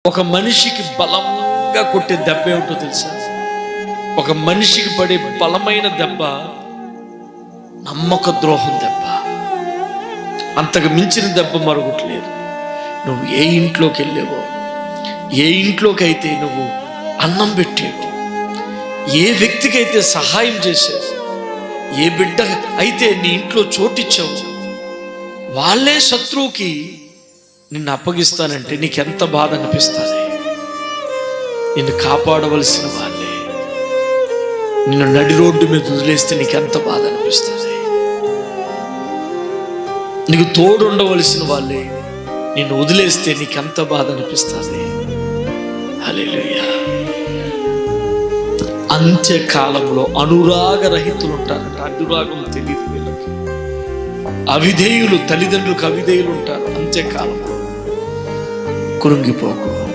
ఒక మనిషికి బలంగా కొట్టే దెబ్బ ఏమిటో తెలుసా? ఒక మనిషికి పడే బలమైన దెబ్బ నమ్మక ద్రోహం దెబ్బ. అంతకు మించిన దెబ్బ మరొకట్లేదు. నువ్వు ఏ ఇంట్లోకి వెళ్ళావో, ఏ ఇంట్లోకి అయితే నువ్వు అన్నం పెట్టావు, ఏ వ్యక్తికి అయితే సహాయం చేసావు, ఏ బిడ్డ అయితే నీ ఇంట్లో చోటిచ్చావు, వాళ్ళే శత్రువుకి నిన్ను అప్పగిస్తానంటే నీకెంత బాధ అనిపిస్తుంది? నిన్ను కాపాడవలసిన వాళ్ళే నిన్ను నడి రోడ్డు మీద వదిలేస్తే నీకెంత బాధ అనిపిస్తుంది? నీకు తోడు ఉండవలసిన వాళ్ళే నిన్ను వదిలేస్తే నీకెంత బాధ అనిపిస్తుంది? హల్లెలూయా. అంత్యకాలంలో అనురాగరహితులు ఉంటారంట. అనురాగం తెలియదు వీళ్ళకి. అవిధేయులు, తల్లిదండ్రులకు అవిధేయులు ఉంటారు. అంత్యకాలంలో కృంగిపోకు.